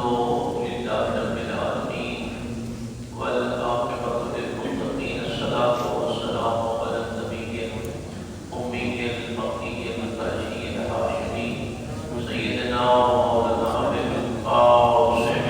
لله رب العالمين والعاقبة للمتقين الصلاة والسلام على النبي الأمي المكي البشير الهاشمي سيدنا ومولانا أبي القاسم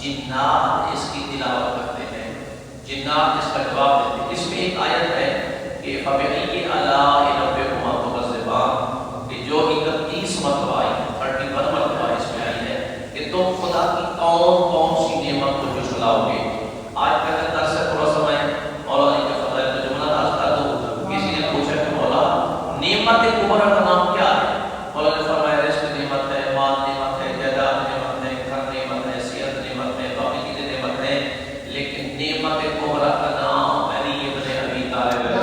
جنات اس کی تلاوت کرتے ہیں، جنات اس کا جواب دیتے ہیں۔ اس میں ایک آیت ہے کہ فَبِأَيِّ آلَاءِ رَبِّكُمَا تُكَذِّبَانِ، کہ جو 31 مرتبہ آئی ہے، 31 مرتبہ اس میں آئی ہے کہ تم خدا کی کون کون سی نعمت کو جھٹلاؤ گے۔ آج کا درس ہے، تھوڑا سا میں مولا علی کے فضائل کا جملہ عرض کر دوں۔ کسی نے پوچھا کہ مولا نعمت کبریٰ کا نام کیا ہے؟ مولا نے فرمایا رزق نعمت ہے، مال نعمت ہے، جائیداد نعمت ہے، گھر نعمت ہے، صحت نعمت ہے، باقی چیزیں نعمت ہے، لیکن نعمت کبریٰ کا نام علی ابن ابی طالب ہے۔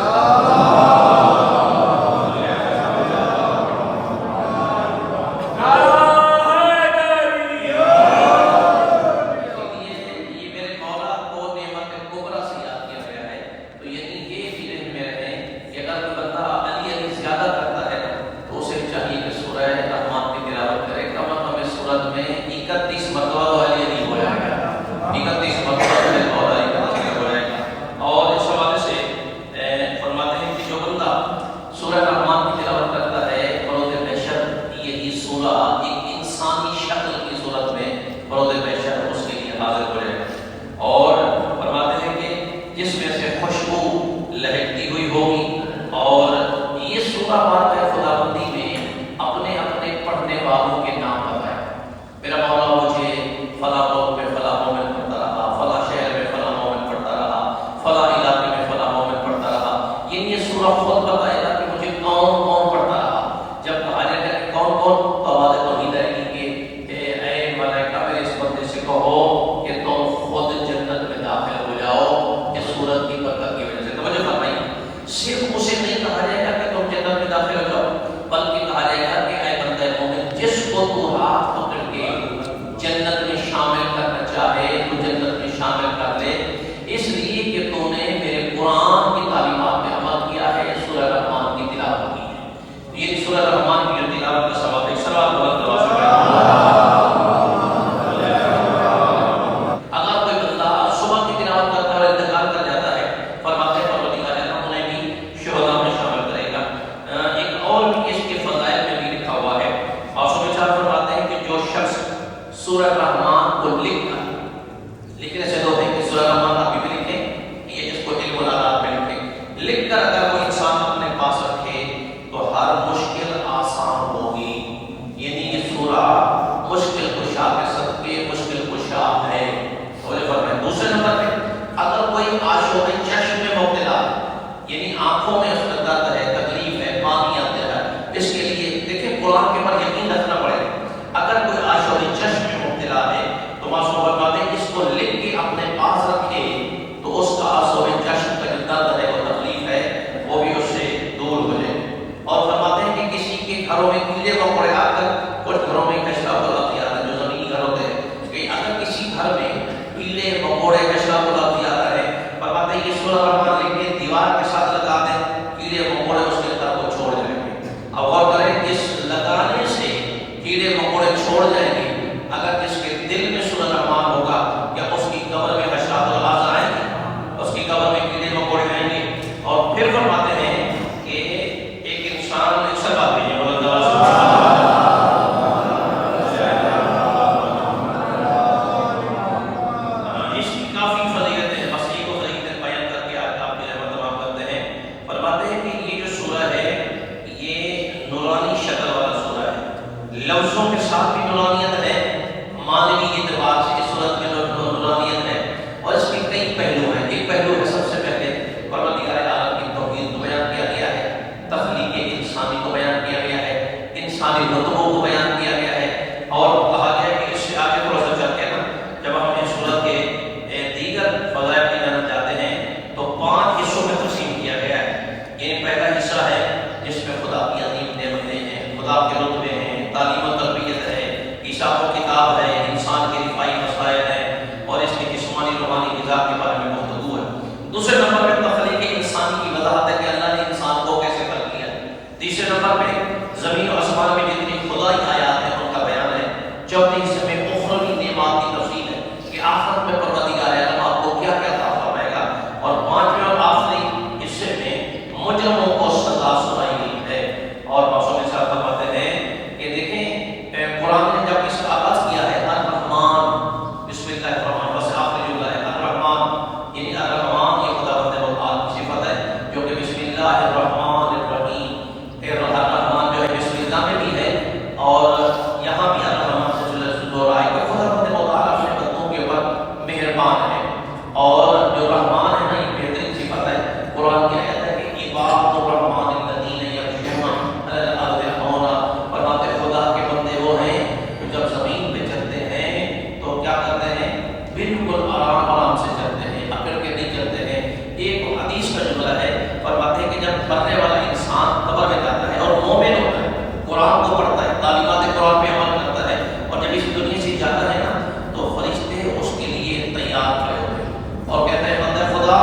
بالکل آرام آرام سے چلتے ہیں، اکڑ کے نہیں چلتے ہیں۔ ایک حدیث کا جملہ ہے، فرماتے ہیں کہ جب مرنے والا انسان قبر میں جاتا ہے اور مومن ہوتا ہے، قرآن کو پڑھتا ہے، تعلیمات قرآن پہ عمل کرتا ہے، اور جب اس دنیا سے جاتا ہے نا تو فرشتے اس کے لیے تیار کھڑے ہوتے ہیں اور کہتے ہیں بندہ خدا،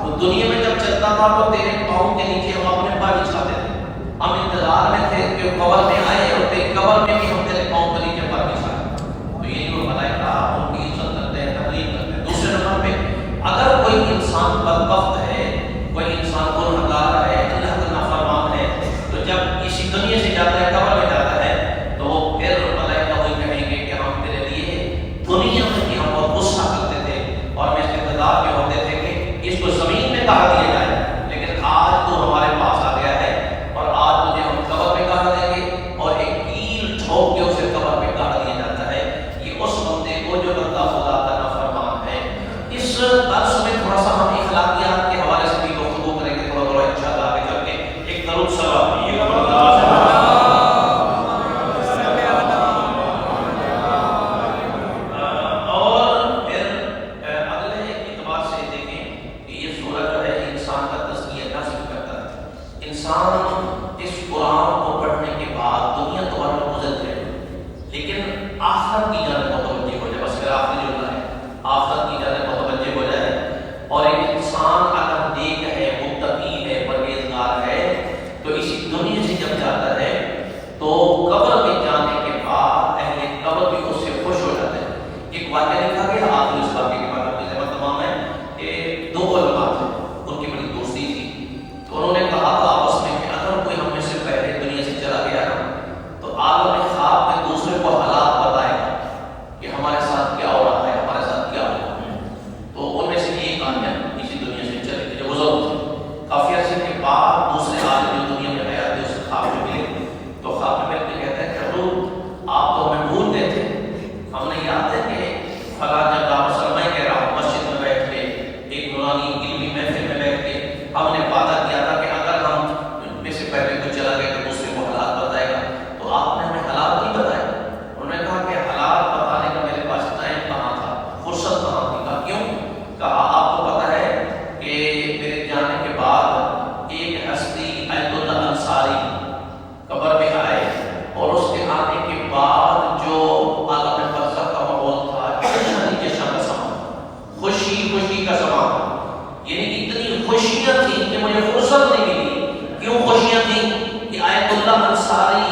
وہ دنیا میں جب چلتا تھا تو تیرے پاؤں کے نیچے ہم اپنے پیر بچھاتے تھے، ہم انتظار میں تھے کہ قبر میں آئے اور تیرے قبر میں بھی ہم تیرے پاؤں کے نیچے پیر بچھائیں۔ تو یہ جو ملائکہ ان کی عزت کرتے ہیں، تقریب کرتے ہیں۔ دوسرے نمبر پہ اگر کوئی انسان بدبخت ہے، کوئی انسان گنہگار ہے، اللہ کا نافرمان ہے، تو جب اسی دنیا سے جاتا ہے، قبر میں جاتا ہے، تو پھر ملائکہ وہی کہیں گے کہ ہم تیرے لیے دنیا میں بھی ہم بہت غصہ کرتے تھے اور ہم استقدار میں ہوتے تھے کہ اس کو زمین میں گاڑ دیا جائے، لیکن آج تو ہمارے پاس آ گیا ہے اور آج تجھے ہم قبر میں گاڑ دیں گے، اور ایک کیل ٹھوک کے اسے قبر میں گاڑ دیا جاتا ہے۔ یہ اس بندے کو جو بندہ خدا کا نافرمان ہے۔ اس درس میں تھوڑا سا ہم اخلاقیات کے حوالے سے بھی گفتگو کریں گے، تھوڑا انشاءاللہ آگے چل کے ایک درود سلام خوشیاں تھیں کہ مجھے فرصت نہیں ملی۔ کیوں خوشیاں تھیں؟ کہ آیت اللہ انصاری